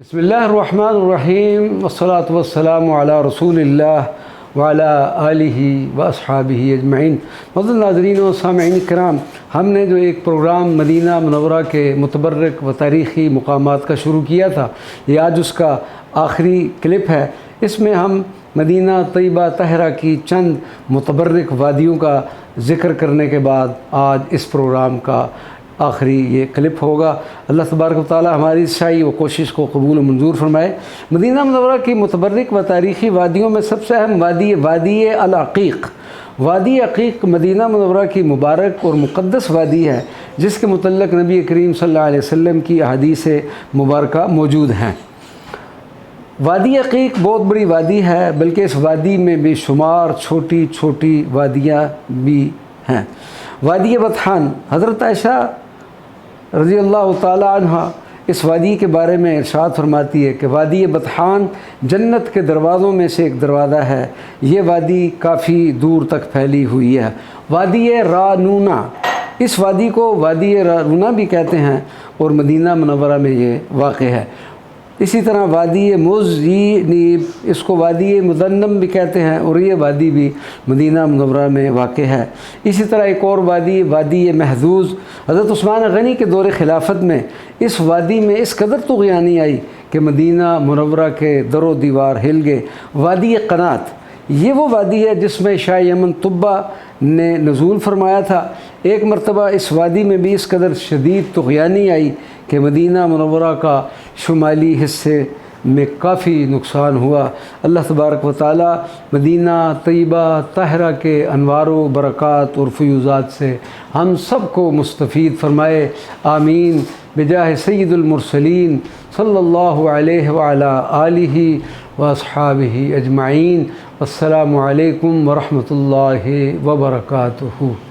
بسم اللہ الرحمن الرحیم والصلاة والسلام علی رسول اللہ وعلی آلہ واصحابہ اجمعین۔ معزز ناظرین و سامعین کرام، ہم نے جو ایک پروگرام مدینہ منورہ کے متبرک و تاریخی مقامات کا شروع کیا تھا، یہ آج اس کا آخری کلپ ہے۔ اس میں ہم مدینہ طیبہ طاہرہ کی چند متبرک وادیوں کا ذکر کرنے کے بعد آج اس پروگرام کا آخری یہ کلپ ہوگا۔ اللہ تبارک و تعالی ہماری سعی و کوشش کو قبول و منظور فرمائے۔ مدینہ منورہ کی متبرک و تاریخی وادیوں میں سب سے اہم وادی العقیق۔ وادی عقیق مدینہ منورہ کی مبارک اور مقدس وادی ہے، جس کے متعلق نبی کریم صلی اللہ علیہ وسلم کی احادیث مبارکہ موجود ہیں۔ وادی عقیق بہت بڑی وادی ہے، بلکہ اس وادی میں بے شمار چھوٹی چھوٹی وادیاں بھی ہیں۔ وادی بطحان، حضرت عائشہ رضی اللہ تعالی عنہ اس وادی کے بارے میں ارشاد فرماتی ہے کہ وادی بطحان جنت کے دروازوں میں سے ایک دروازہ ہے۔ یہ وادی کافی دور تک پھیلی ہوئی ہے۔ وادی رانونا، اس وادی کو وادی رانونا بھی کہتے ہیں اور مدینہ منورہ میں یہ واقع ہے۔ اسی طرح وادی مزینیب، اس کو وادی مذنم بھی کہتے ہیں اور یہ وادی بھی مدینہ منورہ میں واقع ہے۔ اسی طرح ایک اور وادی محظوظ، حضرت عثمان غنی کے دور خلافت میں اس وادی میں اس قدر طغیانی آئی کہ مدینہ منورہ کے در و دیوار ہل گئے۔ وادی قنات، یہ وہ وادی ہے جس میں شاہ یمن طبہ نے نزول فرمایا تھا۔ ایک مرتبہ اس وادی میں بھی اس قدر شدید طغیانی آئی کہ مدینہ منورہ کا شمالی حصے میں کافی نقصان ہوا۔ اللہ تبارک و تعالی مدینہ طیبہ طاہرہ کے انوار و برکات اور فیوزات سے ہم سب کو مستفید فرمائے، آمین، بجاہ سید المرسلین صلی اللہ علیہ وعلی آلہ واصحابہ اجمعین۔ السلام علیکم ورحمۃ اللہ وبرکاتہ۔